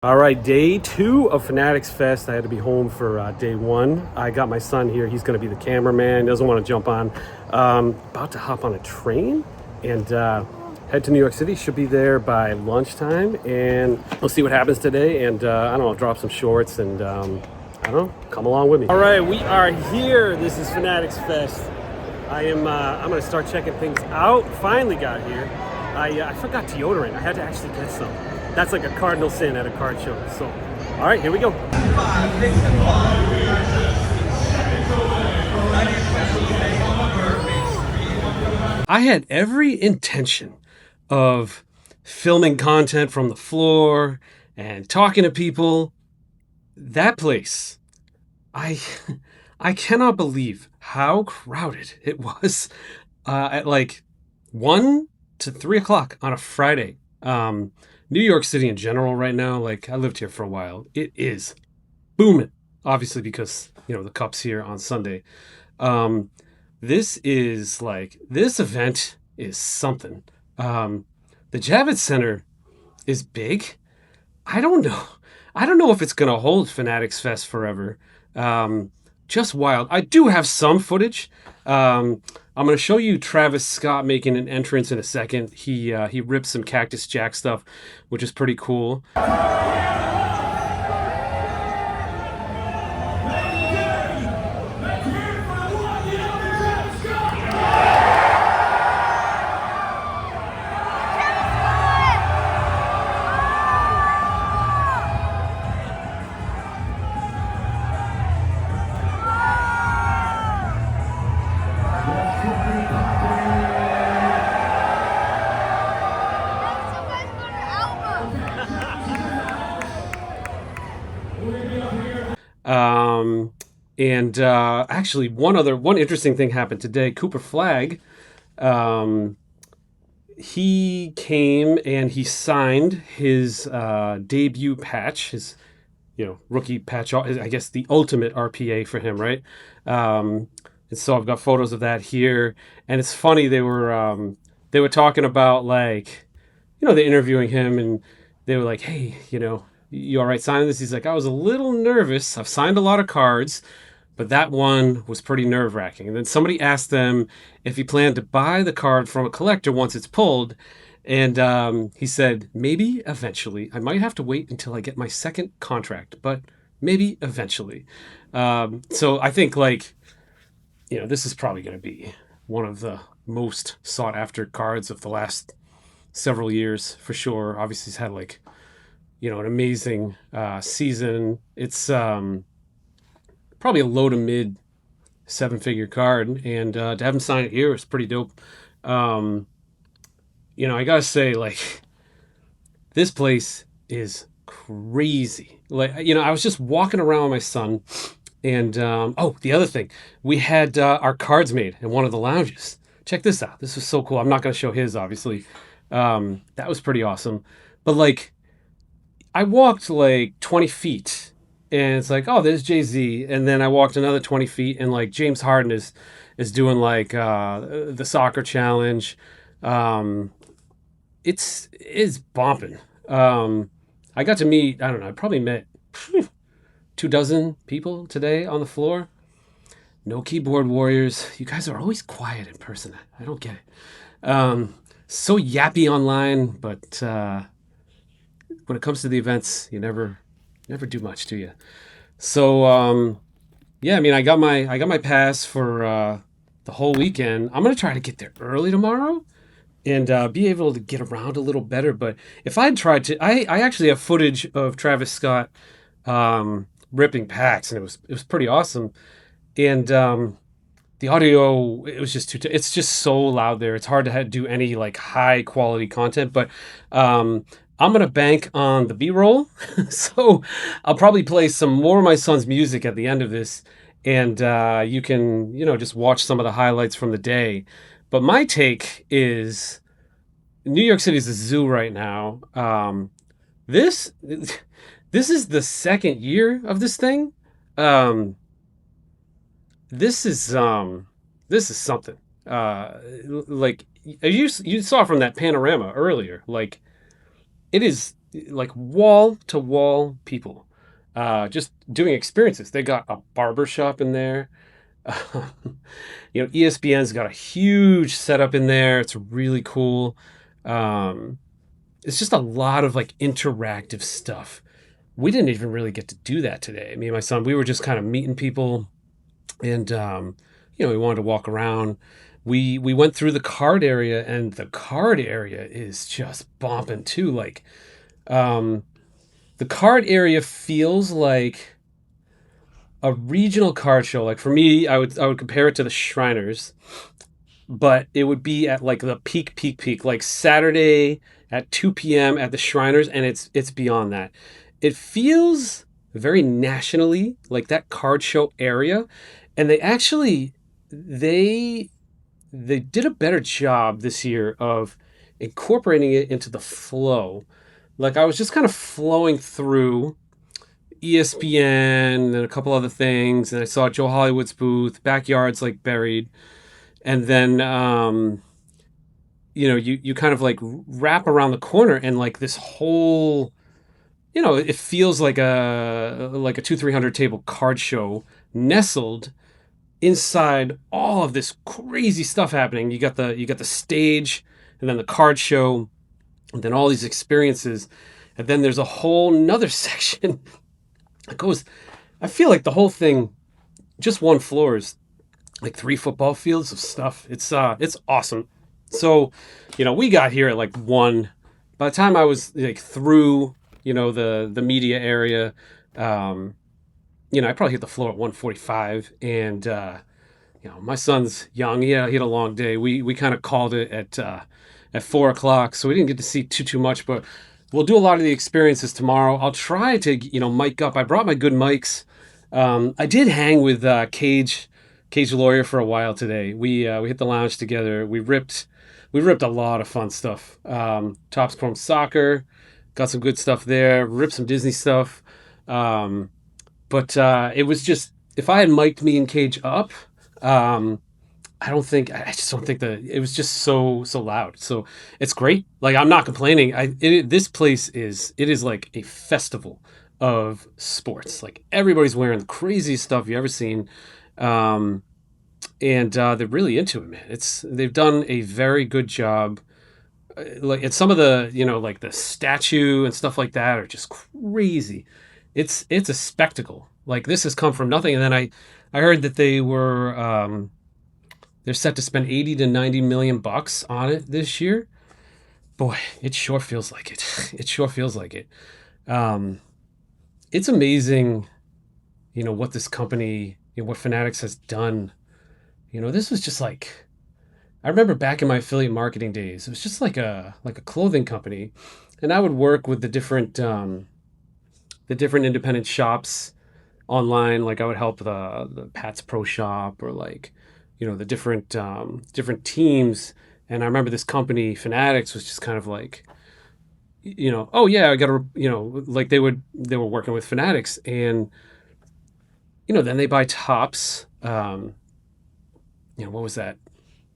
All right, day two of Fanatics Fest. I had to be home for day one. I got my son here. He's going to be the cameraman. Doesn't want to jump on. About to hop on a train and head to New York City. Should be there by lunchtime, and we'll see what happens today. And I don't know, drop some shorts and I don't know, come along with me. All right, we are here. This is Fanatics Fest. I'm going to start checking things out. Finally got here. I forgot deodorant. I had to actually get some. That's like a cardinal sin at a card show. So, all right, here we go. I had every intention of filming content from the floor and talking to people. That place, I I cannot believe how crowded it was at like 1 to 3 o'clock on a Friday. New York City in general right now, like I lived here for a while, it is booming. Obviously because, the Cup's here on Sunday. Um, this event is something. The Javits Center is big. I don't know. I don't know if it's going to hold Fanatics Fest forever. Just wild. I do have some footage. I'm going to show you Travis Scott making an entrance in a second. He ripped some Cactus Jack stuff, which is pretty cool. And actually, one interesting thing happened today. Cooper Flagg, he came and he signed his debut patch, his rookie patch. I guess the ultimate RPA for him, right? And so I've got photos of that here, and it's funny they were talking about they're interviewing him, and they were like, hey, you all right signing this? He's like, I was a little nervous. I've signed a lot of cards, but that one was pretty nerve wracking. And then somebody asked them if he planned to buy the card from a collector once it's pulled. And he said, maybe eventually. I might have to wait until I get my second contract, but maybe eventually. So I think this is probably going to be one of the most sought after cards of the last several years for sure. Obviously, he's had an amazing season. It's probably a low to mid 7-figure card, and to have him sign it here is pretty dope. I gotta say, this place is crazy. I was just walking around with my son, and the other thing, we had our cards made in one of the lounges. Check this out. This was so cool. I'm not gonna show his, obviously. That was pretty awesome. But I walked 20 feet, and it's like, oh, there's Jay-Z. And then I walked another 20 feet, and James Harden is doing the soccer challenge. It's bumping. I got to meet, I don't know, I probably met 24 people today on the floor. No keyboard warriors. You guys are always quiet in person. I don't get it. So yappy online, but when it comes to the events, you never do much, do you? So yeah, I mean, I got my pass for the whole weekend. I'm gonna try to get there early tomorrow and be able to get around a little better. But if I'd tried to, I actually have footage of Travis Scott ripping packs, and it was pretty awesome. And the audio, it was just it's just so loud there. It's hard to do any high quality content, but I'm going to bank on the B-roll. So I'll probably play some more of my son's music at the end of this, and you can, just watch some of the highlights from the day. But my take is New York City is a zoo right now. This is the second year of this thing. This is something. Like you saw from that panorama earlier, it is like wall to wall people, just doing experiences. They got a barber shop in there. ESPN's got a huge setup in there. It's really cool. Um, it's just a lot of like interactive stuff. We didn't even really get to do that today. Me and my son, we were just kind of meeting people, and we wanted to walk around. We went through the card area, and the card area is just bumping too. Like um, the card area feels like a regional card show. Like for me, I would compare it to the Shriners, but it would be at like the peak, like Saturday at 2 p.m. at the Shriners, and it's beyond that. It feels very nationally like that card show area, and they they did a better job this year of incorporating it into the flow. Like I was just kind of flowing through ESPN and a couple other things, and I saw Joe Hollywood's booth, backyards like buried, and then you kind of like wrap around the corner, and like this whole, it feels like a 2 300 table card show nestled inside all of this crazy stuff happening. You got the stage, and then the card show, and then all these experiences, and then there's a whole nother section that goes. I feel like the whole thing, just one floor, is like 3 football fields of stuff. It's awesome. So, we got here at like 1. By the time I was like through, the media area, I probably hit the floor at 1:45, and my son's young. He had a long day. We kind of called it at 4 o'clock, so we didn't get to see too much, but we'll do a lot of the experiences tomorrow. I'll try to mic up. I brought my good mics. I did hang with Cage Lawyer for a while today. We hit the lounge together. We ripped a lot of fun stuff. Topps Chrome Soccer, got some good stuff there. Ripped some Disney stuff. But it was just, if I had mic'd me and Cage up, um, I just don't think that it was just so loud. So it's great. Like I'm not complaining. This place is like a festival of sports. Like everybody's wearing the craziest stuff you ever seen. Um, and they're really into it, man. They've done a very good job. Like, and some of the, like the statue and stuff like that are just crazy. It's a spectacle. Like this has come from nothing. And then I heard that they're set to spend 80 to 90 million bucks on it this year. Boy, it sure feels like it. It sure feels like it. Um, it's amazing, what this company, what Fanatics has done. This was just like, I remember back in my affiliate marketing days, it was just like a clothing company, and I would work with the different independent shops online. Like I would help the Pat's Pro Shop, or like, the different teams. And I remember this company, Fanatics, was just kind of like, oh yeah, I got to, like they were working with Fanatics, and then they buy Tops. What was that?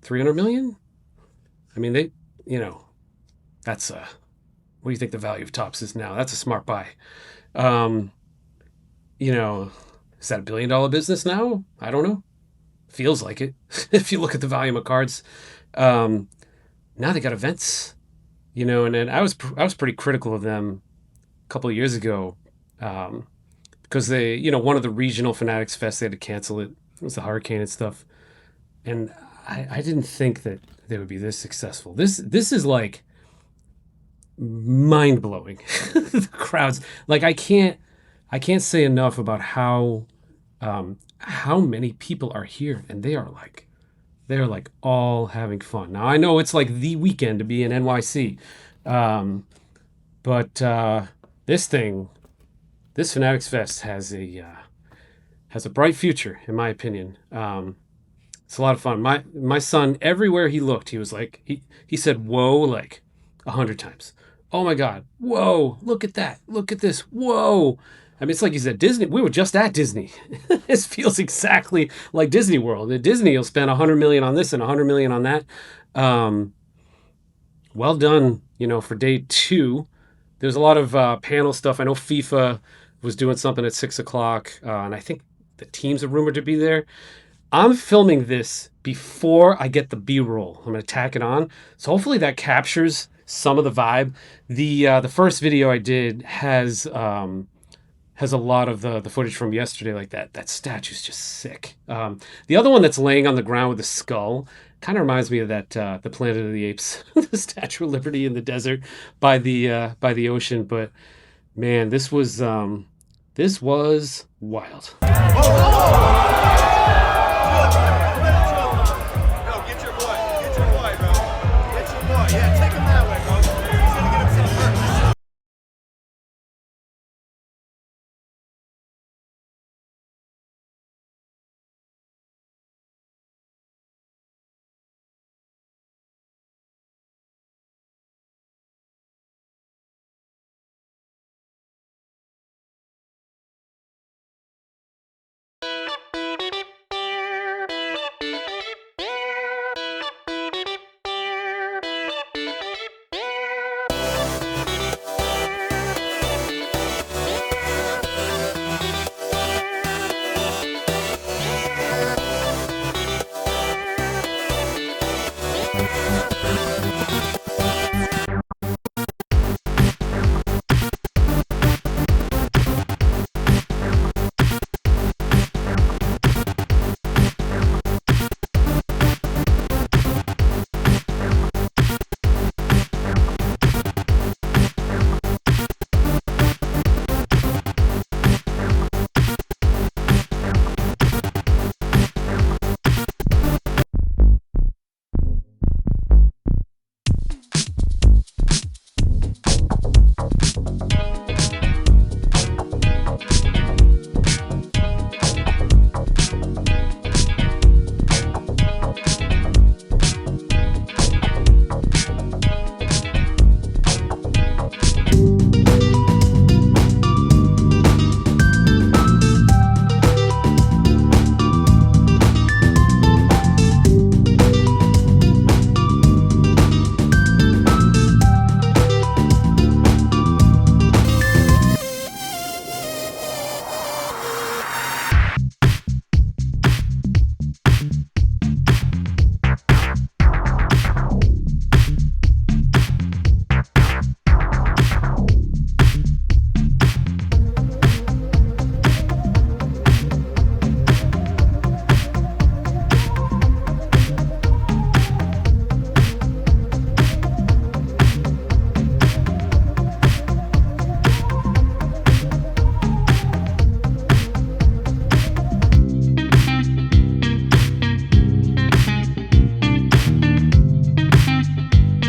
300 million? I mean, you know, that's what do you think the value of Tops is now? That's a smart buy. Um, you know, is that $1 billion business now? I don't know. Feels like it. If you look at the volume of cards. Um, Now they got events, and then I was pretty critical of them a couple of years ago, um, because one of the regional Fanatics Fest, they had to cancel it. It was the hurricane and stuff, and I didn't think that they would be this successful. This is like mind blowing. The crowds, like I can't say enough about how many people are here, and they're like all having fun. Now I know it's like the weekend to be in NYC, um, but this Fanatics Fest has a bright future, in my opinion. It's a lot of fun. My son, everywhere he looked, he was like he said "whoa" like 100 times. Oh my God! Whoa! Look at that! Look at this! Whoa! I mean, it's like he's at Disney. We were just at Disney. This feels exactly like Disney World. At Disney, you'll spend 100 million on this and 100 million on that. Um, well done, for day 2. There's a lot of panel stuff. I know FIFA was doing something at 6 o'clock, and I think the teams are rumored to be there. I'm filming this before I get the B-roll. I'm gonna tack it on, so hopefully that captures some of the vibe. The first video I did has a lot of the footage from yesterday, like that statue's just sick. The other one that's laying on the ground with the skull kind of reminds me of that the Planet of the Apes, the Statue of Liberty in the desert by the ocean. But man, this was wild.